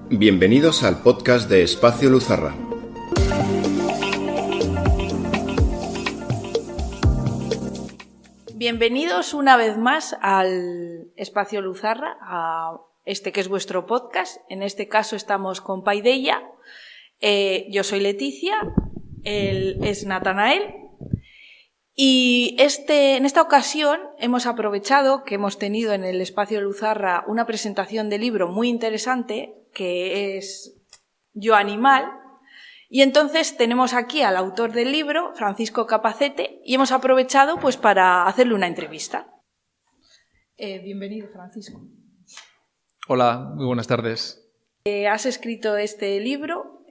Bienvenidos al podcast de Espacio Luzarra. Bienvenidos una vez más al Espacio Luzarra, a este que es vuestro podcast. En este caso estamos con Paideia. Yo soy Leticia, él es Natanael. Y en esta ocasión hemos aprovechado que hemos tenido en el Espacio Luzarra una presentación de libro muy interesante, que es Yo Animal, y entonces tenemos aquí al autor del libro, Francisco Capacete, y hemos aprovechado pues para hacerle una entrevista. Bienvenido, Francisco. Hola, muy buenas tardes. Has escrito este libro,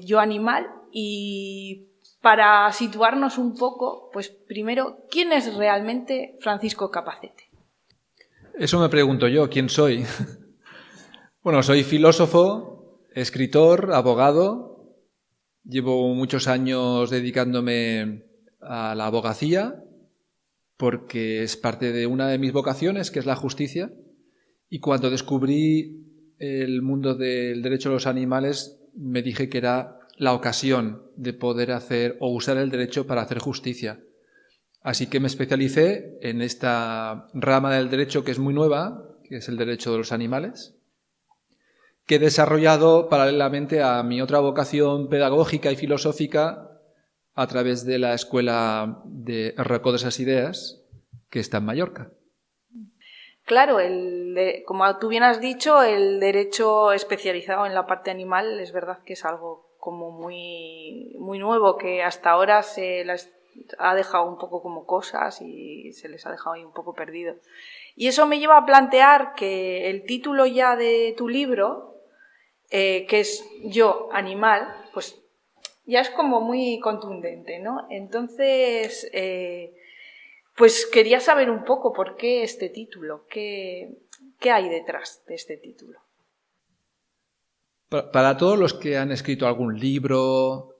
Yo Animal, y para situarnos un poco, pues primero, ¿quién es realmente Francisco Capacete? Eso me pregunto yo, ¿quién soy? Bueno, soy filósofo, escritor, abogado. Llevo muchos años dedicándome a la abogacía porque es parte de una de mis vocaciones, que es la justicia. Y cuando descubrí el mundo del derecho a los animales, me dije que era la ocasión de poder hacer o usar el derecho para hacer justicia. Así que me especialicé en esta rama del derecho que es muy nueva, que es el derecho de los animales, que he desarrollado paralelamente a mi otra vocación pedagógica y filosófica a través de la Escuela de Racó de esas Ideas, que está en Mallorca. Claro, como tú bien has dicho, el derecho especializado en la parte animal es verdad que es algo como muy, muy nuevo, que hasta ahora se las ha dejado un poco como cosas y se les ha dejado ahí un poco perdido. Y eso me lleva a plantear que el título ya de tu libro, que es Yo Animal, pues ya es como muy contundente, ¿no? Entonces, pues quería saber un poco por qué este título, qué hay detrás de este título. Para todos los que han escrito algún libro,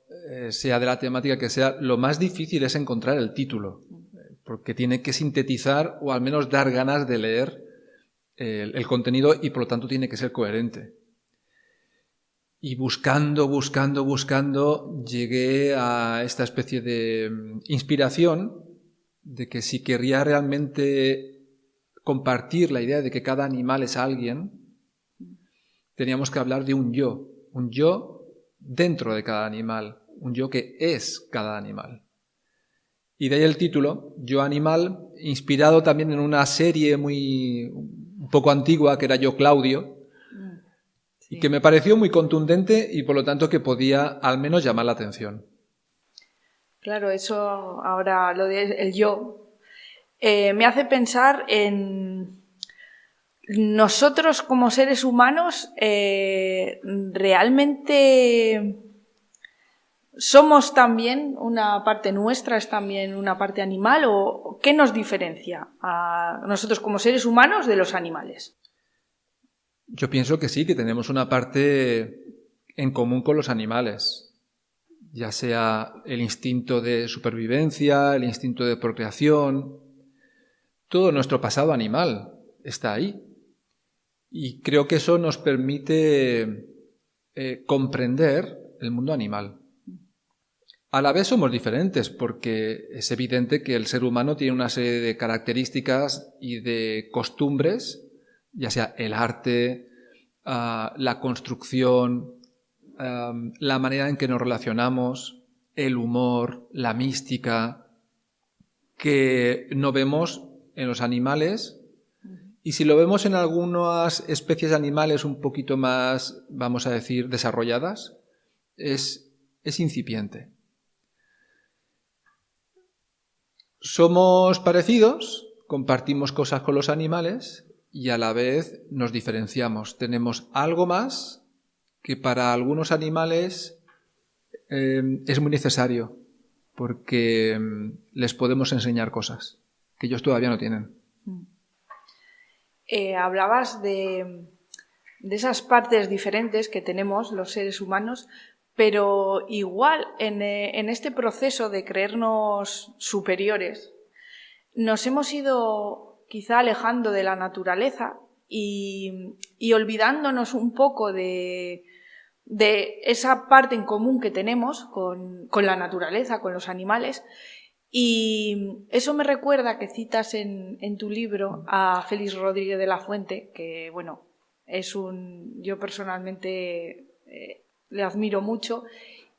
sea de la temática que sea, lo más difícil es encontrar el título, porque tiene que sintetizar o al menos dar ganas de leer el contenido y por lo tanto tiene que ser coherente. Y buscando, llegué a esta especie de inspiración de que si querría realmente compartir la idea de que cada animal es alguien, teníamos que hablar de un yo dentro de cada animal, un yo que es cada animal. Y de ahí el título, Yo Animal, inspirado también en una serie un poco antigua que era Yo Claudio, sí, y que me pareció muy contundente y por lo tanto que podía al menos llamar la atención. Claro, eso ahora, lo del yo, me hace pensar en nosotros como seres humanos, ¿realmente somos también una parte nuestra, es también una parte animal? ¿O qué nos diferencia a nosotros como seres humanos de los animales? Yo pienso que sí, que tenemos una parte en común con los animales, ya sea el instinto de supervivencia, el instinto de procreación. Todo nuestro pasado animal está ahí. Y creo que eso nos permite comprender el mundo animal. A la vez somos diferentes porque es evidente que el ser humano tiene una serie de características y de costumbres, ya sea el arte, la construcción, la manera en que nos relacionamos, el humor, la mística, que no vemos en los animales. Y si lo vemos en algunas especies animales un poquito más, vamos a decir, desarrolladas, es incipiente. Somos parecidos, compartimos cosas con los animales y a la vez nos diferenciamos. Tenemos algo más que para algunos animales es muy necesario porque les podemos enseñar cosas que ellos todavía no tienen. Hablabas de esas partes diferentes que tenemos los seres humanos, pero igual en este proceso de creernos superiores nos hemos ido quizá alejando de la naturaleza y olvidándonos un poco de esa parte en común que tenemos con la naturaleza, con los animales. Y eso me recuerda que citas en tu libro a Félix Rodríguez de la Fuente, que bueno, yo personalmente le admiro mucho,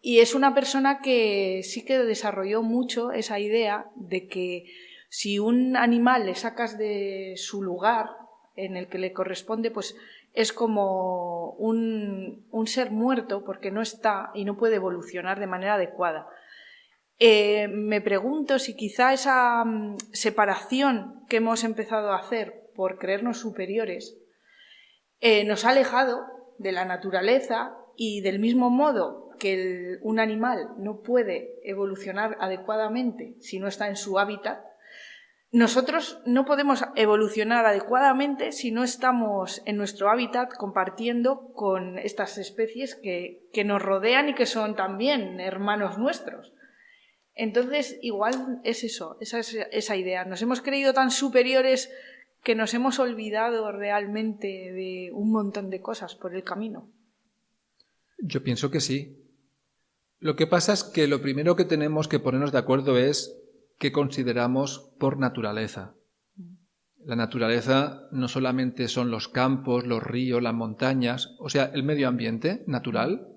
y es una persona que sí que desarrolló mucho esa idea de que si un animal le sacas de su lugar en el que le corresponde, pues es como un ser muerto porque no está y no puede evolucionar de manera adecuada. Me pregunto si quizá esa separación que hemos empezado a hacer por creernos superiores nos ha alejado de la naturaleza, y del mismo modo que un animal no puede evolucionar adecuadamente si no está en su hábitat, nosotros no podemos evolucionar adecuadamente si no estamos en nuestro hábitat compartiendo con estas especies que nos rodean y que son también hermanos nuestros. Entonces, igual es eso, esa idea. Nos hemos creído tan superiores que nos hemos olvidado realmente de un montón de cosas por el camino. Yo pienso que sí. Lo que pasa es que lo primero que tenemos que ponernos de acuerdo es qué consideramos por naturaleza. La naturaleza no solamente son los campos, los ríos, las montañas, o sea, el medio ambiente natural.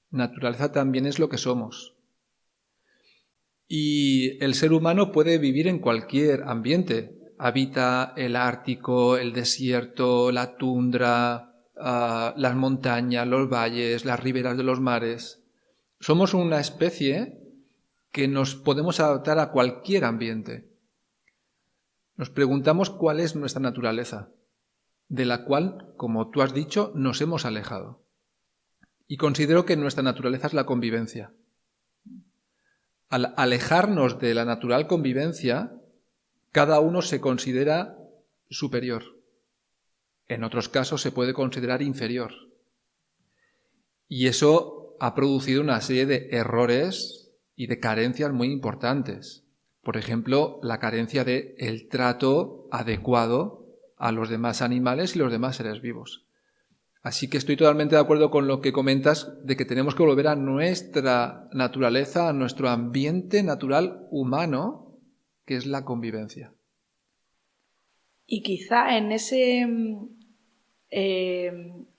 Naturaleza también es lo que somos. Y el ser humano puede vivir en cualquier ambiente. Habita el Ártico, el desierto, la tundra, las montañas, los valles, las riberas de los mares. Somos una especie que nos podemos adaptar a cualquier ambiente. Nos preguntamos cuál es nuestra naturaleza, de la cual, como tú has dicho, nos hemos alejado. Y considero que nuestra naturaleza es la convivencia. Al alejarnos de la natural convivencia, cada uno se considera superior. En otros casos se puede considerar inferior. Y eso ha producido una serie de errores y de carencias muy importantes. Por ejemplo, la carencia de el trato adecuado a los demás animales y los demás seres vivos. Así que estoy totalmente de acuerdo con lo que comentas de que tenemos que volver a nuestra naturaleza, a nuestro ambiente natural humano, que es la convivencia. Y quizá en ese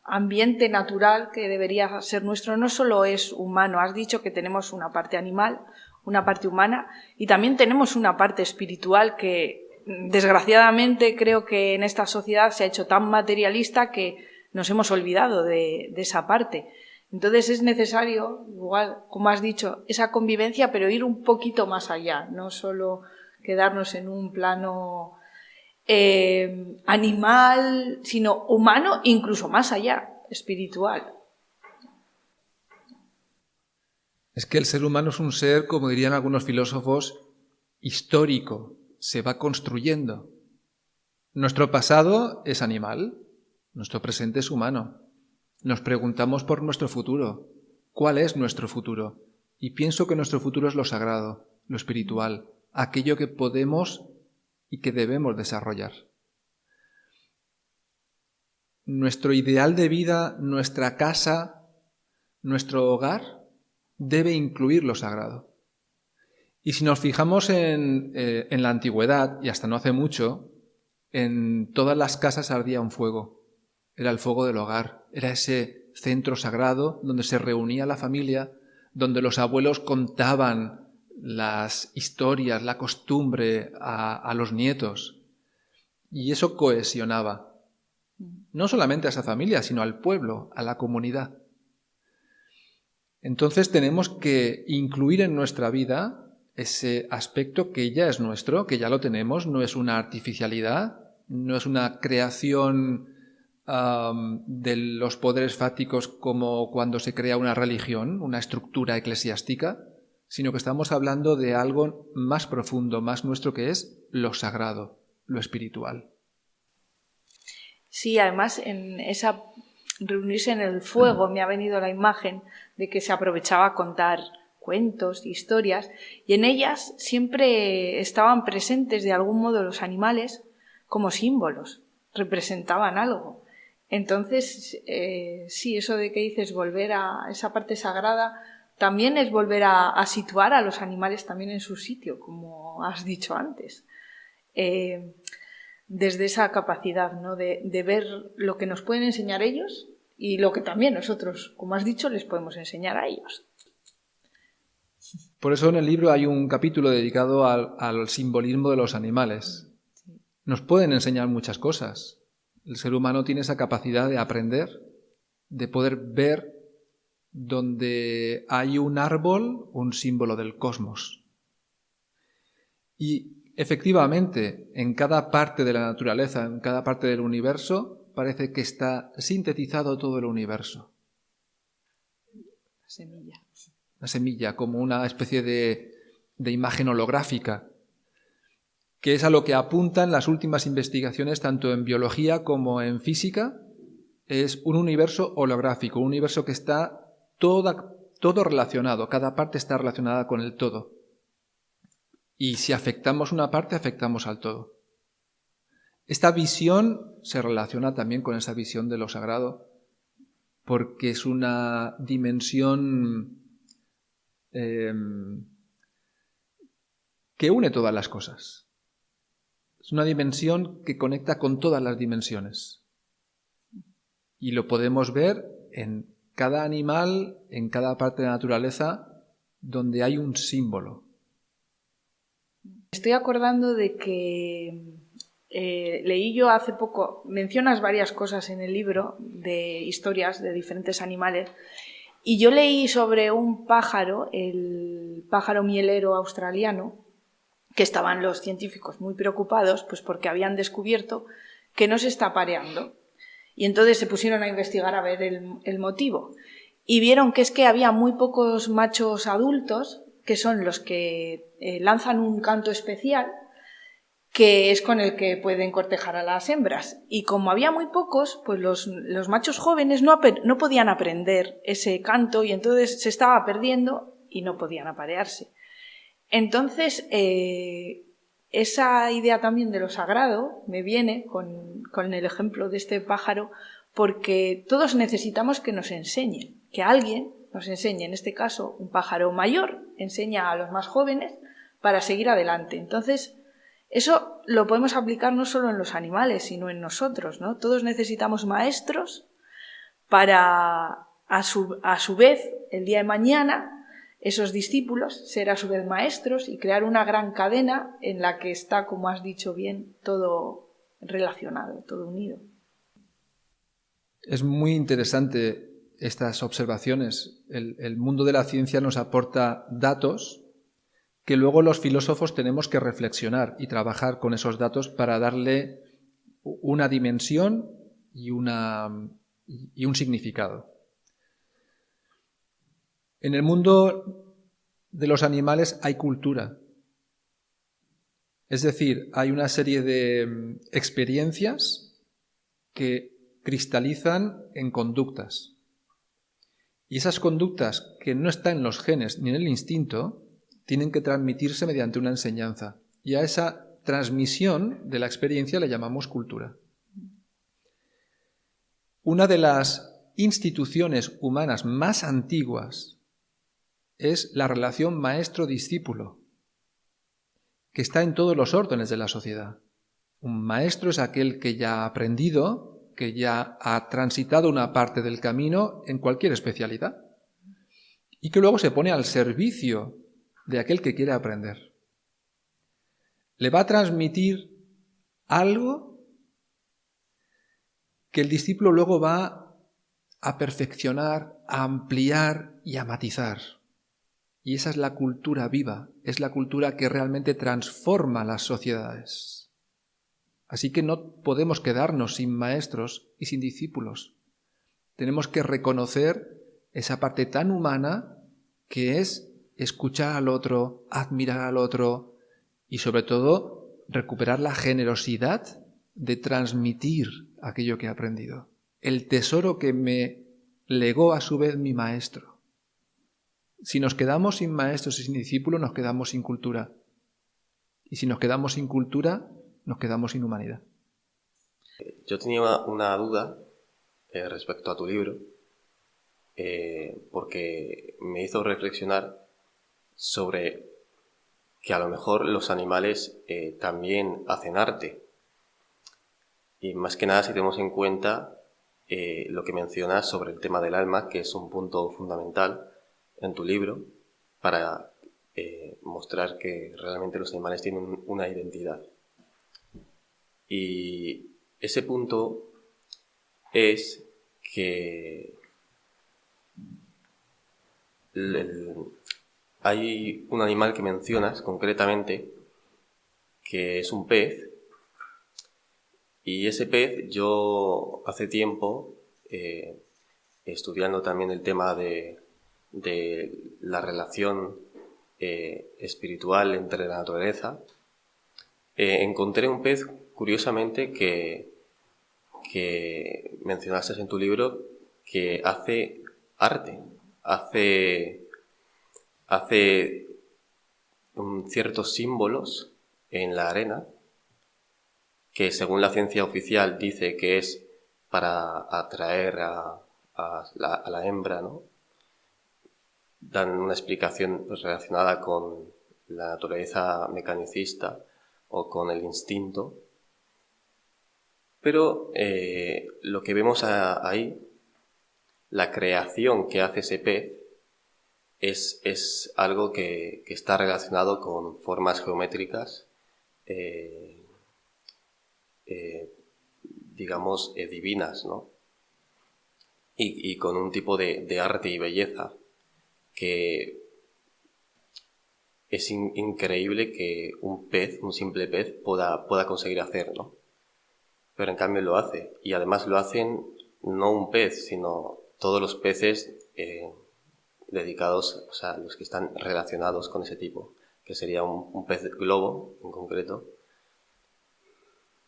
ambiente natural que debería ser nuestro no solo es humano. Has dicho que tenemos una parte animal, una parte humana, y también tenemos una parte espiritual que, desgraciadamente, creo que en esta sociedad se ha hecho tan materialista que nos hemos olvidado de esa parte. Entonces es necesario, igual, como has dicho, esa convivencia, pero ir un poquito más allá, no solo quedarnos en un plano animal, sino humano, incluso más allá, espiritual. Es que el ser humano es un ser, como dirían algunos filósofos, histórico, se va construyendo. Nuestro pasado es animal, nuestro presente es humano. Nos preguntamos por nuestro futuro. ¿Cuál es nuestro futuro? Y pienso que nuestro futuro es lo sagrado, lo espiritual, aquello que podemos y que debemos desarrollar. Nuestro ideal de vida, nuestra casa, nuestro hogar, debe incluir lo sagrado. Y si nos fijamos en la antigüedad, y hasta no hace mucho, en todas las casas ardía un fuego. Era el fuego del hogar, era ese centro sagrado donde se reunía la familia, donde los abuelos contaban las historias, la costumbre a los nietos. Y eso cohesionaba, no solamente a esa familia, sino al pueblo, a la comunidad. Entonces tenemos que incluir en nuestra vida ese aspecto que ya es nuestro, que ya lo tenemos, no es una artificialidad, no es una creación de los poderes fácticos como cuando se crea una religión, una estructura eclesiástica, sino que estamos hablando de algo más profundo, más nuestro, que es lo sagrado, lo espiritual. Sí, además en esa reunirse en el fuego me ha venido la imagen de que se aprovechaba a contar cuentos, historias, y en ellas siempre estaban presentes de algún modo los animales como símbolos. representaban algo. Entonces, sí, eso de que dices volver a esa parte sagrada también es volver a situar a los animales también en su sitio, como has dicho antes. Desde esa capacidad, ¿no? de ver lo que nos pueden enseñar ellos y lo que también nosotros, como has dicho, les podemos enseñar a ellos. Por eso en el libro hay un capítulo dedicado al simbolismo de los animales. Nos pueden enseñar muchas cosas. El ser humano tiene esa capacidad de aprender, de poder ver donde hay un árbol, un símbolo del cosmos. Y efectivamente, en cada parte de la naturaleza, en cada parte del universo, parece que está sintetizado todo el universo. La semilla. La semilla, como una especie de imagen holográfica, que es a lo que apuntan las últimas investigaciones tanto en biología como en física. Es un universo holográfico, un universo que está todo relacionado, cada parte está relacionada con el todo. Y si afectamos una parte, afectamos al todo. Esta visión se relaciona también con esa visión de lo sagrado, porque es una dimensión que une todas las cosas. Es una dimensión que conecta con todas las dimensiones. Y lo podemos ver en cada animal, en cada parte de la naturaleza, donde hay un símbolo. Estoy acordando de que leí yo hace poco, mencionas varias cosas en el libro de historias de diferentes animales, y yo leí sobre un pájaro, el pájaro mielero australiano, que estaban los científicos muy preocupados, pues porque habían descubierto que no se está apareando. Y entonces se pusieron a investigar a ver el motivo. Y vieron que es que había muy pocos machos adultos, que son los que lanzan un canto especial, que es con el que pueden cortejar a las hembras. Y como había muy pocos, pues los machos jóvenes no podían aprender ese canto y entonces se estaba perdiendo y no podían aparearse. Entonces, esa idea también de lo sagrado me viene con el ejemplo de este pájaro, porque todos necesitamos que nos enseñen, que alguien nos enseñe, en este caso un pájaro mayor, enseña a los más jóvenes para seguir adelante. Entonces, eso lo podemos aplicar no solo en los animales, sino en nosotros, ¿no? Todos necesitamos maestros para, a su vez, el día de mañana, esos discípulos ser a su vez maestros y crear una gran cadena en la que está, como has dicho bien, todo relacionado, todo unido. Es muy interesante estas observaciones. El mundo de la ciencia nos aporta datos que luego los filósofos tenemos que reflexionar y trabajar con esos datos para darle una dimensión y un significado. En el mundo de los animales hay cultura. Es decir, hay una serie de experiencias que cristalizan en conductas. Y esas conductas que no están en los genes ni en el instinto tienen que transmitirse mediante una enseñanza. Y a esa transmisión de la experiencia le llamamos cultura. Una de las instituciones humanas más antiguas es la relación maestro-discípulo, que está en todos los órdenes de la sociedad. Un maestro es aquel que ya ha aprendido, que ya ha transitado una parte del camino en cualquier especialidad y que luego se pone al servicio de aquel que quiere aprender. Le va a transmitir algo que el discípulo luego va a perfeccionar, a ampliar y a matizar. Y esa es la cultura viva, es la cultura que realmente transforma las sociedades. Así que no podemos quedarnos sin maestros y sin discípulos. Tenemos que reconocer esa parte tan humana que es escuchar al otro, admirar al otro y sobre todo recuperar la generosidad de transmitir aquello que he aprendido. El tesoro que me legó a su vez mi maestro. Si nos quedamos sin maestros y sin discípulos, nos quedamos sin cultura. Y si nos quedamos sin cultura, nos quedamos sin humanidad. Yo tenía una duda respecto a tu libro, porque me hizo reflexionar sobre que a lo mejor los animales también hacen arte. Y más que nada si tenemos en cuenta lo que mencionas sobre el tema del alma, que es un punto fundamental en tu libro para mostrar que realmente los animales tienen una identidad. Y ese punto es que hay un animal que mencionas concretamente que es un pez, y ese pez yo hace tiempo, estudiando también el tema de la relación espiritual entre la naturaleza, encontré un pez, curiosamente, que mencionaste en tu libro, que hace arte, hace ciertos símbolos en la arena, que según la ciencia oficial dice que es para atraer a la hembra, ¿no? Dan una explicación relacionada con la naturaleza mecanicista o con el instinto. Pero lo que vemos ahí, la creación que hace ese pez, es algo que está relacionado con formas geométricas, digamos, divinas, ¿no? Y con un tipo de arte y belleza que es increíble que un pez, un simple pez, pueda conseguir hacer, ¿no? Pero en cambio lo hace. Y además lo hacen no un pez, sino todos los peces dedicados, o sea, los que están relacionados con ese tipo, que sería un pez globo en concreto.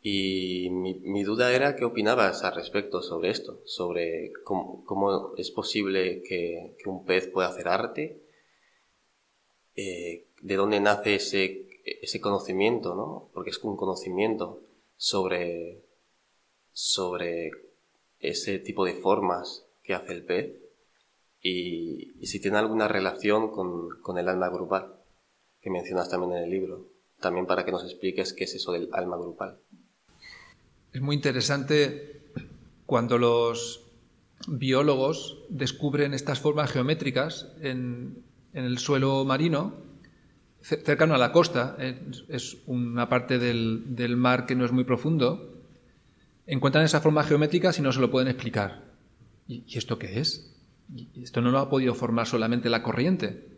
Y mi duda era qué opinabas al respecto sobre esto, sobre cómo es posible que un pez pueda hacer arte, de dónde nace ese conocimiento, ¿no? Porque es un conocimiento sobre ese tipo de formas que hace el pez, y si tiene alguna relación con el alma grupal, que mencionas también en el libro, también para que nos expliques qué es eso del alma grupal. Es muy interesante cuando los biólogos descubren estas formas geométricas en el suelo marino, cercano a la costa, es una parte del mar que no es muy profundo. Encuentran esas formas geométricas y no se lo pueden explicar. ¿Y esto qué es? Y esto no lo ha podido formar solamente la corriente.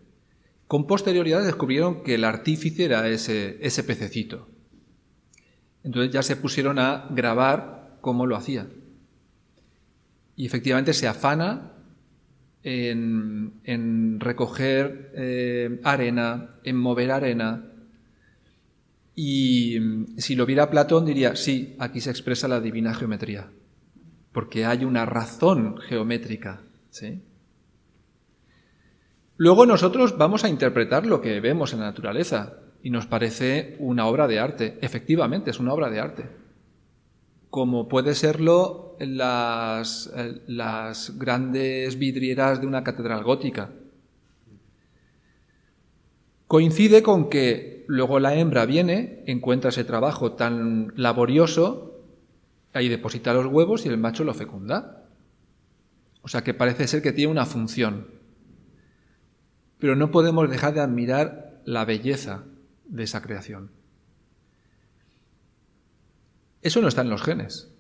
Con posterioridad descubrieron que el artífice era ese pececito. Entonces ya se pusieron a grabar cómo lo hacía. Y efectivamente se afana en recoger arena, en mover arena. Y si lo viera Platón diría, sí, aquí se expresa la divina geometría, porque hay una razón geométrica, ¿sí? Luego nosotros vamos a interpretar lo que vemos en la naturaleza y nos parece una obra de arte. Efectivamente, es una obra de arte. Como puede serlo las grandes vidrieras de una catedral gótica. Coincide con que luego la hembra viene, encuentra ese trabajo tan laborioso, ahí deposita los huevos y el macho lo fecunda. O sea que parece ser que tiene una función. Pero no podemos dejar de admirar la belleza de esa creación. Eso no está en los genes.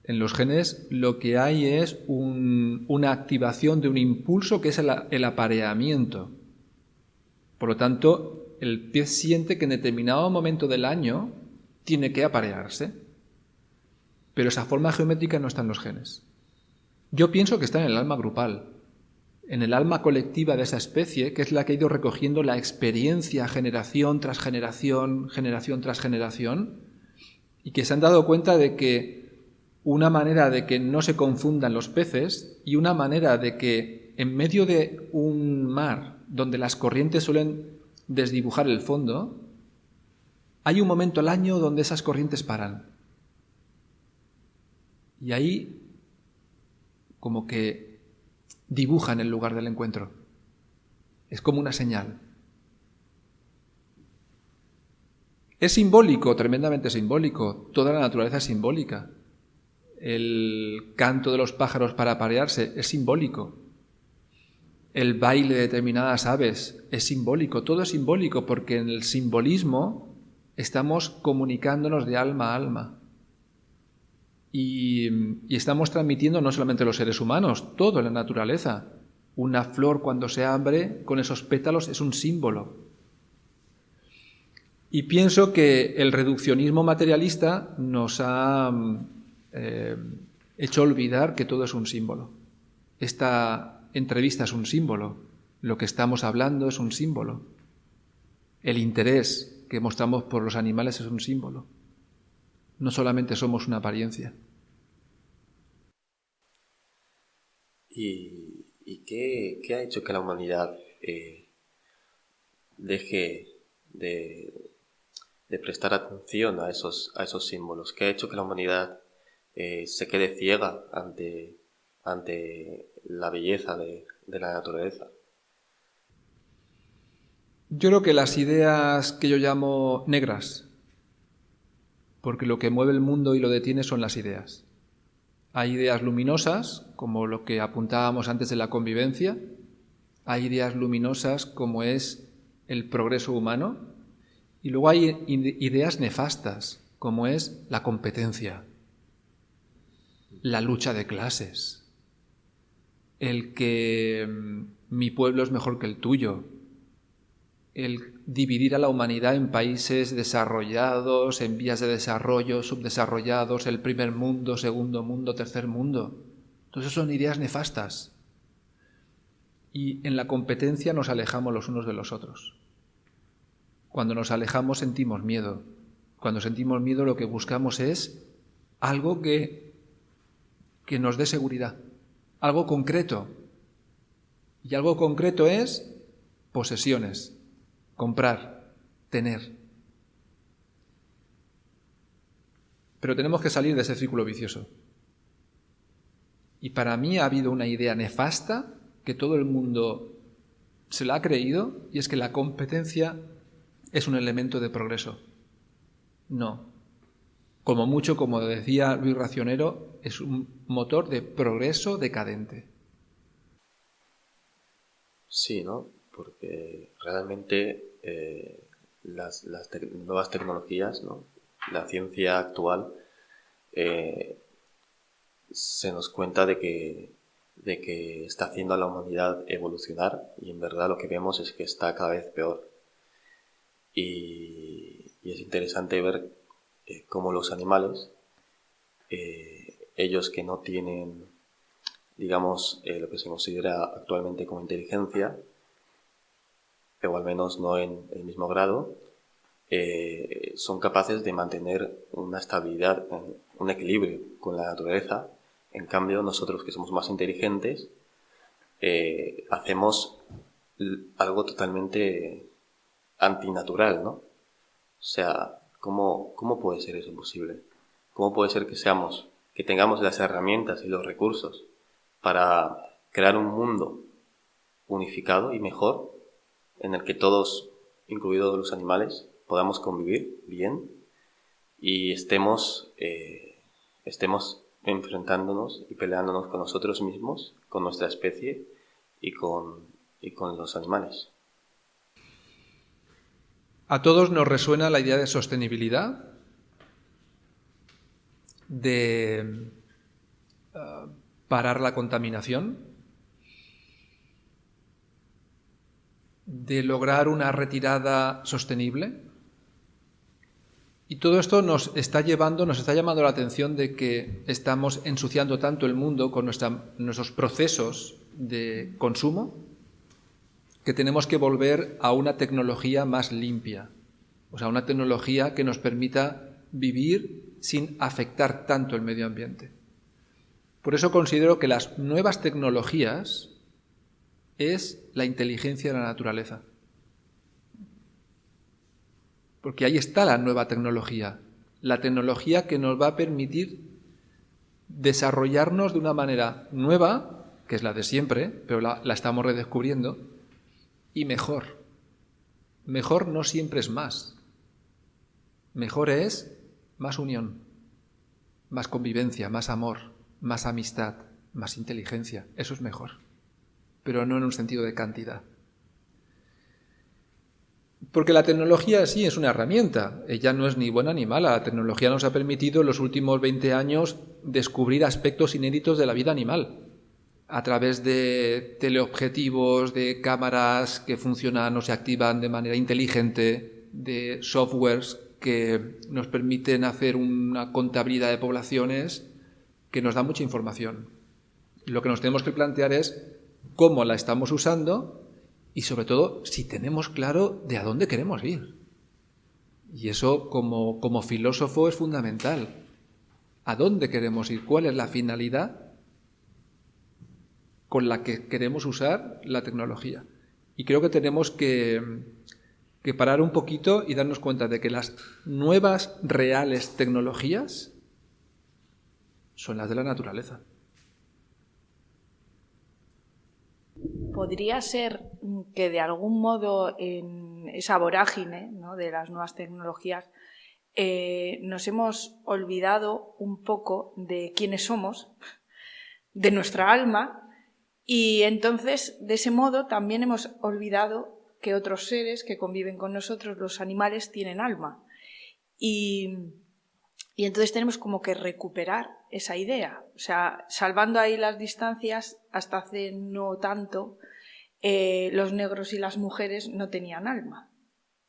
En los genes lo que hay es una activación de un impulso que es el apareamiento. Por lo tanto, el pez siente que en determinado momento del año tiene que aparearse. Pero esa forma geométrica no está en los genes. Yo pienso que está en el alma grupal, en el alma colectiva de esa especie, que es la que ha ido recogiendo la experiencia generación tras generación, generación tras generación, y que se han dado cuenta de que una manera de que no se confundan los peces y una manera de que en medio de un mar donde las corrientes suelen desdibujar el fondo, hay un momento al año donde esas corrientes paran. Y ahí como que dibujan el lugar del encuentro. Es como una señal. Es simbólico, tremendamente simbólico. Toda la naturaleza es simbólica. El canto de los pájaros para aparearse es simbólico. El baile de determinadas aves es simbólico. Todo es simbólico porque en el simbolismo estamos comunicándonos de alma a alma. Y estamos transmitiendo no solamente los seres humanos, todo en la naturaleza. Una flor cuando se abre con esos pétalos es un símbolo. Y pienso que el reduccionismo materialista nos ha hecho olvidar que todo es un símbolo. Esta entrevista es un símbolo. Lo que estamos hablando es un símbolo. El interés que mostramos por los animales es un símbolo. No solamente somos una apariencia. ¿Y qué ha hecho que la humanidad deje de prestar atención a esos símbolos? ¿Qué ha hecho que la humanidad se quede ciega ante la belleza de la naturaleza? Yo creo que las ideas que yo llamo negras, porque lo que mueve el mundo y lo detiene son las ideas. Hay ideas luminosas, como lo que apuntábamos antes de la convivencia. Hay ideas luminosas, como es el progreso humano. Y luego hay ideas nefastas, como es la competencia, la lucha de clases, el que mi pueblo es mejor que el tuyo, el dividir a la humanidad en países desarrollados, en vías de desarrollo, subdesarrollados, el primer mundo, segundo mundo, tercer mundo. Entonces son ideas nefastas. Y en la competencia nos alejamos los unos de los otros. Cuando nos alejamos sentimos miedo. Cuando sentimos miedo lo que buscamos es algo que nos dé seguridad, algo concreto. Y algo concreto es posesiones. Comprar, tener. Pero tenemos que salir de ese círculo vicioso. Y para mí ha habido una idea nefasta que todo el mundo se la ha creído, y es que la competencia es un elemento de progreso. No. Como mucho, como decía Luis Racionero, es un motor de progreso decadente. Sí, ¿no? Porque realmente las nuevas tecnologías, ¿no? La ciencia actual se nos cuenta de que está haciendo a la humanidad evolucionar, y en verdad lo que vemos es que está cada vez peor. Y es interesante ver cómo los animales, ellos que no tienen, digamos, lo que se considera actualmente como inteligencia, o al menos no en el mismo grado, son capaces de mantener una estabilidad, un equilibrio con la naturaleza. En cambio, nosotros que somos más inteligentes, hacemos algo totalmente antinatural, ¿no? O sea, ¿cómo puede ser eso posible? ¿Cómo puede ser que tengamos las herramientas y los recursos para crear un mundo unificado y mejor, en el que todos, incluidos los animales, podamos convivir bien y estemos enfrentándonos y peleándonos con nosotros mismos, con nuestra especie y con los animales? A todos nos resuena la idea de sostenibilidad, de parar la contaminación, de lograr una retirada sostenible. Y todo esto nos está llamando la atención de que estamos ensuciando tanto el mundo con nuestros procesos de consumo, que tenemos que volver a una tecnología más limpia, o sea, una tecnología que nos permita vivir sin afectar tanto el medio ambiente. Por eso considero que las nuevas tecnologías es la inteligencia de la naturaleza. Porque ahí está la nueva tecnología, la tecnología que nos va a permitir desarrollarnos de una manera nueva, que es la de siempre, pero la estamos redescubriendo, y mejor. Mejor no siempre es más. Mejor es más unión, más convivencia, más amor, más amistad, más inteligencia. Eso es mejor, pero no en un sentido de cantidad. Porque la tecnología sí es una herramienta, ella no es ni buena ni mala. La tecnología nos ha permitido en los últimos 20 años descubrir aspectos inéditos de la vida animal, a través de teleobjetivos, de cámaras que funcionan o se activan de manera inteligente, de softwares que nos permiten hacer una contabilidad de poblaciones que nos da mucha información. Lo que nos tenemos que plantear es cómo la estamos usando y, sobre todo, si tenemos claro de a dónde queremos ir. Y eso, como filósofo, es fundamental. ¿A dónde queremos ir? ¿Cuál es la finalidad con la que queremos usar la tecnología? Y creo que tenemos que parar un poquito y darnos cuenta de que las nuevas reales tecnologías son las de la naturaleza. Podría ser que de algún modo en esa vorágine, ¿no?, de las nuevas tecnologías nos hemos olvidado un poco de quiénes somos, de nuestra alma, y entonces de ese modo también hemos olvidado que otros seres que conviven con nosotros, los animales, tienen alma. Y entonces tenemos como que recuperar esa idea. O sea, salvando ahí las distancias, hasta hace no tanto, los negros y las mujeres no tenían alma.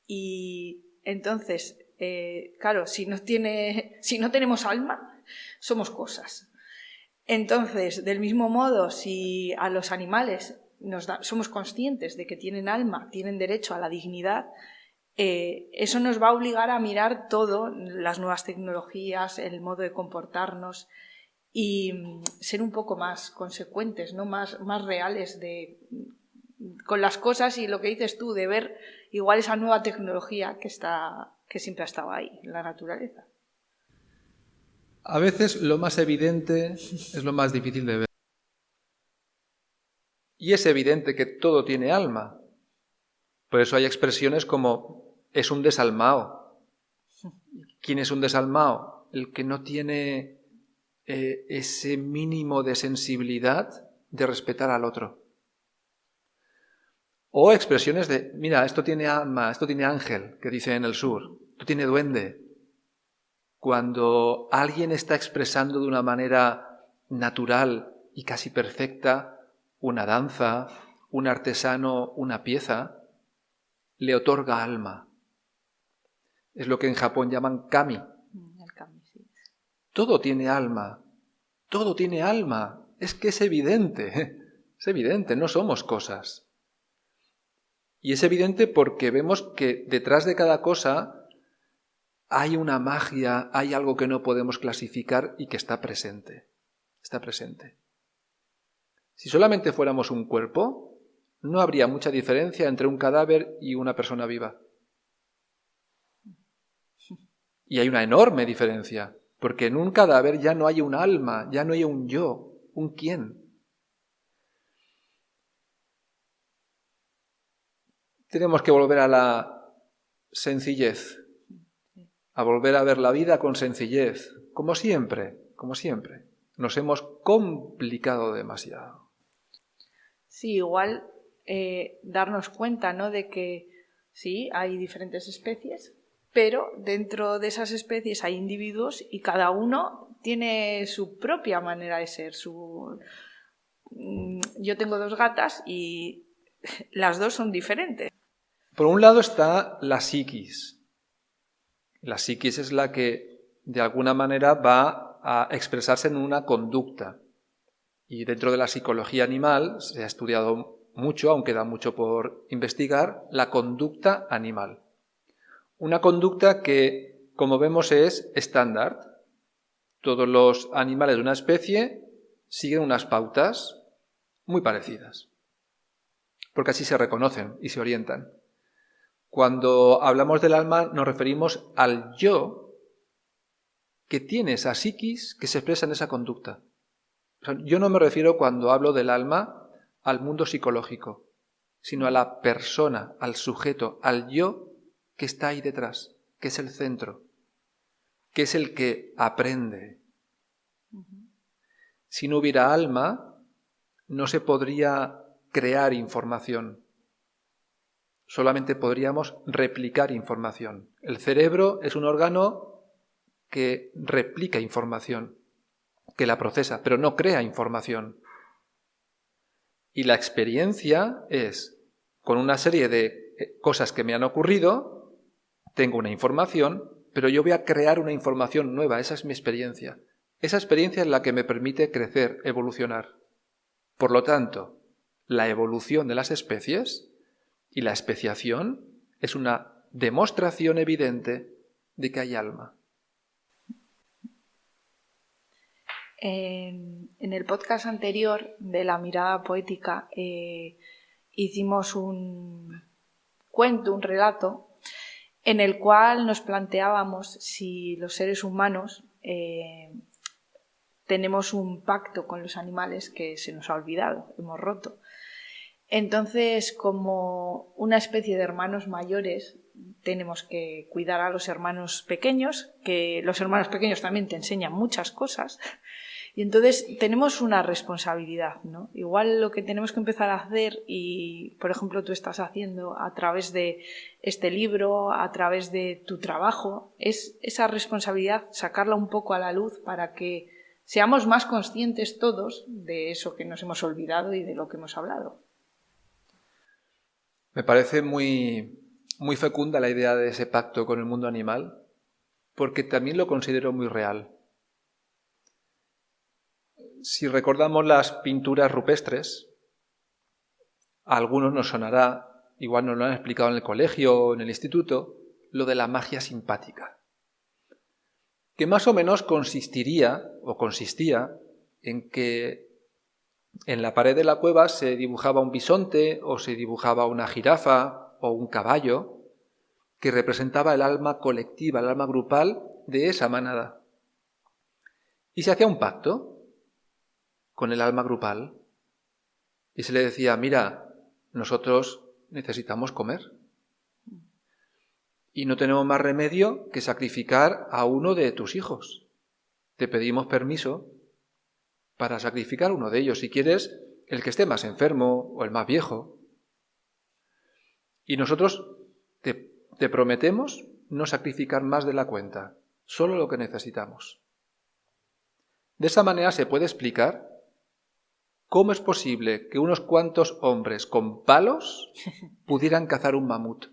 Y entonces, claro, si no tenemos alma, somos cosas. Entonces, del mismo modo, si a los animales somos conscientes de que tienen alma, tienen derecho a la dignidad, eso nos va a obligar a mirar todo, las nuevas tecnologías, el modo de comportarnos y ser un poco más consecuentes, ¿no?, más reales con las cosas, y lo que dices tú, de ver igual esa nueva tecnología que siempre ha estado ahí, en la naturaleza. A veces lo más evidente es lo más difícil de ver. Y es evidente que todo tiene alma. Por eso hay expresiones como es un desalmado. ¿Quién es un desalmado? El que no tiene ese mínimo de sensibilidad de respetar al otro. O expresiones de, mira, esto tiene alma, esto tiene ángel, que dice en el sur, esto tiene duende. Cuando alguien está expresando de una manera natural y casi perfecta una danza, un artesano, una pieza, le otorga alma. Es lo que en Japón llaman kami. El kami, sí. Todo tiene alma, todo tiene alma. Es que es evidente, no somos cosas. Y es evidente porque vemos que detrás de cada cosa hay una magia, hay algo que no podemos clasificar y que está presente. Está presente. Si solamente fuéramos un cuerpo, no habría mucha diferencia entre un cadáver y una persona viva. Y hay una enorme diferencia, porque en un cadáver ya no hay un alma, ya no hay un yo, un quién. Tenemos que volver a la sencillez, a volver a ver la vida con sencillez, como siempre. Nos hemos complicado demasiado. Sí, igual darnos cuenta, ¿no?, de que sí, hay diferentes especies, pero dentro de esas especies hay individuos y cada uno tiene su propia manera de ser. Yo tengo 2 gatas y las 2 son diferentes. Por un lado está la psiquis. La psiquis es la que de alguna manera va a expresarse en una conducta. Y dentro de la psicología animal se ha estudiado mucho, aunque da mucho por investigar, la conducta animal. Una conducta que, como vemos, es estándar. Todos los animales de una especie siguen unas pautas muy parecidas, porque así se reconocen y se orientan. Cuando hablamos del alma nos referimos al yo que tiene esa psiquis que se expresa en esa conducta. O sea, yo no me refiero cuando hablo del alma al mundo psicológico, sino a la persona, al sujeto, al yo que está ahí detrás, que es el centro, que es el que aprende. Si no hubiera alma, no se podría crear información. Solamente podríamos replicar información. El cerebro es un órgano que replica información, que la procesa, pero no crea información. Y la experiencia es, con una serie de cosas que me han ocurrido, tengo una información, pero yo voy a crear una información nueva. Esa es mi experiencia. Esa experiencia es la que me permite crecer, evolucionar. Por lo tanto, la evolución de las especies y la especiación es una demostración evidente de que hay alma. En el podcast anterior de la mirada poética hicimos un cuento, un relato, en el cual nos planteábamos si los seres humanos tenemos un pacto con los animales que se nos ha olvidado, hemos roto. Entonces, como una especie de hermanos mayores, tenemos que cuidar a los hermanos pequeños, que los hermanos pequeños también te enseñan muchas cosas. Y entonces tenemos una responsabilidad, ¿no? Igual lo que tenemos que empezar a hacer, y por ejemplo tú estás haciendo a través de este libro, a través de tu trabajo, es esa responsabilidad, sacarla un poco a la luz para que seamos más conscientes todos de eso que nos hemos olvidado y de lo que hemos hablado. Me parece muy fecunda la idea de ese pacto con el mundo animal, porque también lo considero muy real. Si recordamos las pinturas rupestres, a algunos nos sonará, igual nos lo han explicado en el colegio o en el instituto, lo de la magia simpática, que más o menos consistía en que en la pared de la cueva se dibujaba un bisonte o se dibujaba una jirafa o un caballo que representaba el alma colectiva, el alma grupal de esa manada. Y se hacía un pacto con el alma grupal y se le decía, mira, nosotros necesitamos comer y no tenemos más remedio que sacrificar a uno de tus hijos. Te pedimos permiso para sacrificar uno de ellos, si quieres, el que esté más enfermo o el más viejo. Y nosotros te prometemos no sacrificar más de la cuenta, solo lo que necesitamos. De esa manera se puede explicar cómo es posible que unos cuantos hombres con palos pudieran cazar un mamut.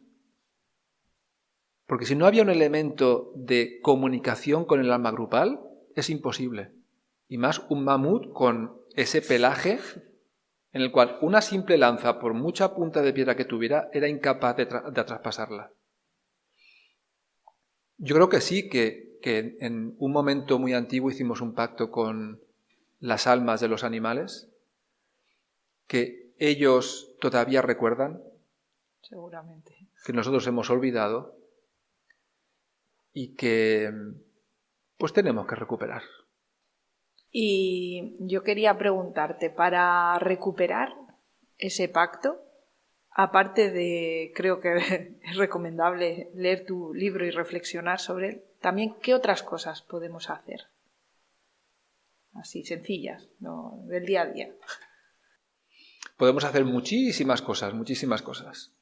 Porque si no había un elemento de comunicación con el alma grupal, es imposible. Y más un mamut con ese pelaje en el cual una simple lanza, por mucha punta de piedra que tuviera, era incapaz de traspasarla. Yo creo que sí, que en un momento muy antiguo hicimos un pacto con las almas de los animales, que ellos todavía recuerdan, Seguramente, que nosotros hemos olvidado y que pues tenemos que recuperar. Y yo quería preguntarte, para recuperar ese pacto, aparte de, creo que es recomendable leer tu libro y reflexionar sobre él, también, ¿qué otras cosas podemos hacer? Así, sencillas, ¿no? Del día a día. Podemos hacer muchísimas cosas.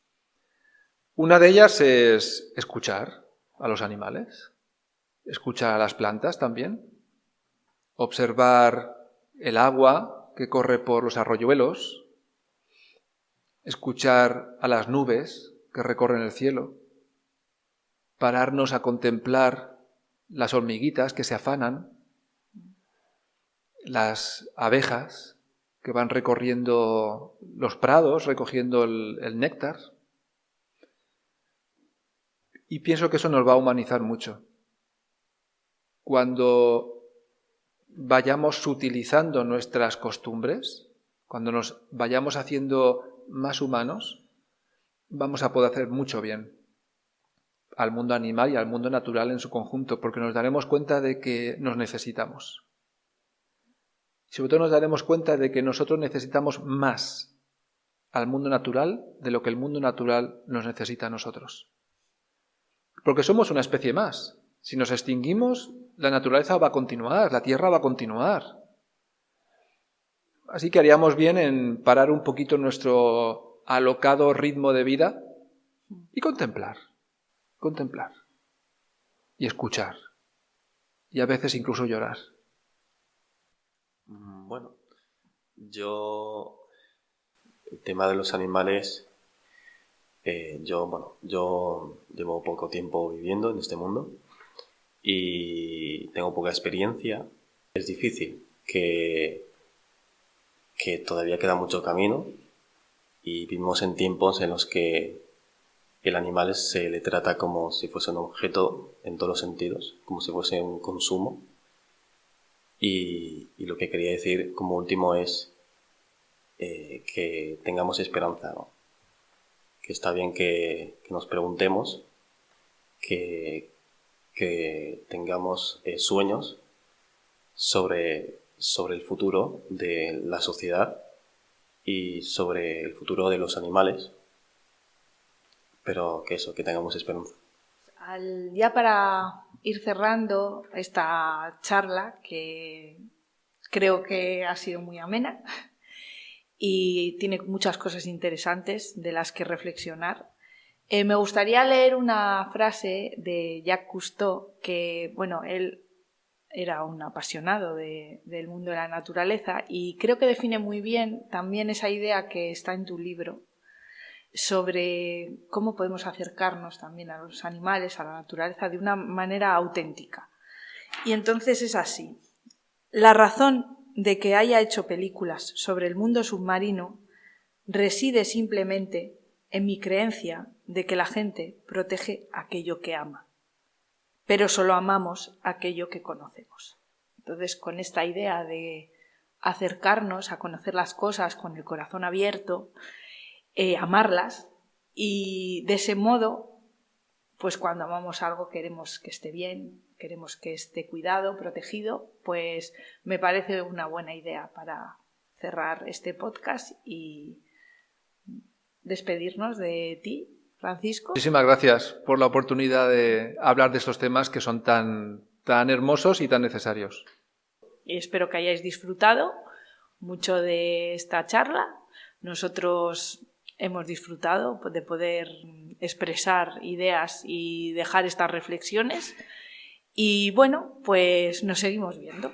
Una de ellas es escuchar a los animales, escuchar a las plantas también, observar el agua que corre por los arroyuelos, escuchar a las nubes que recorren el cielo, pararnos a contemplar las hormiguitas que se afanan, las abejas que van recorriendo los prados, recogiendo el néctar. Y pienso que eso nos va a humanizar mucho. Cuando vayamos sutilizando nuestras costumbres, cuando nos vayamos haciendo más humanos, vamos a poder hacer mucho bien al mundo animal y al mundo natural en su conjunto, porque nos daremos cuenta de que nos necesitamos. Y sobre todo nos daremos cuenta de que nosotros necesitamos más al mundo natural de lo que el mundo natural nos necesita a nosotros. Porque somos una especie más. Si nos extinguimos, la naturaleza va a continuar, la Tierra va a continuar. Así que haríamos bien en parar un poquito nuestro alocado ritmo de vida y contemplar y escuchar y a veces incluso llorar. Bueno, el tema de los animales, yo llevo poco tiempo viviendo en este mundo y tengo poca experiencia. Es difícil que todavía queda mucho camino y vivimos en tiempos en los que el animal se le trata como si fuese un objeto en todos los sentidos, como si fuese un consumo. Y lo que quería decir como último es que tengamos esperanza, ¿no? Que está bien que nos preguntemos, que tengamos sueños sobre el futuro de la sociedad y sobre el futuro de los animales, pero que tengamos esperanza. Ya para ir cerrando esta charla, que creo que ha sido muy amena y tiene muchas cosas interesantes de las que reflexionar, me gustaría leer una frase de Jacques Cousteau, que, él era un apasionado del mundo de la naturaleza y creo que define muy bien también esa idea que está en tu libro sobre cómo podemos acercarnos también a los animales, a la naturaleza, de una manera auténtica. Y entonces es así. La razón de que haya hecho películas sobre el mundo submarino reside simplemente en mi creencia de que la gente protege aquello que ama, pero solo amamos aquello que conocemos. Entonces, con esta idea de acercarnos a conocer las cosas con el corazón abierto, amarlas, y de ese modo, pues cuando amamos algo queremos que esté bien, queremos que esté cuidado, protegido, pues me parece una buena idea para cerrar este podcast y despedirnos de ti, Francisco. Muchísimas gracias por la oportunidad de hablar de estos temas que son tan hermosos y tan necesarios. Y espero que hayáis disfrutado mucho de esta charla. Nosotros hemos disfrutado de poder expresar ideas y dejar estas reflexiones. Y pues nos seguimos viendo.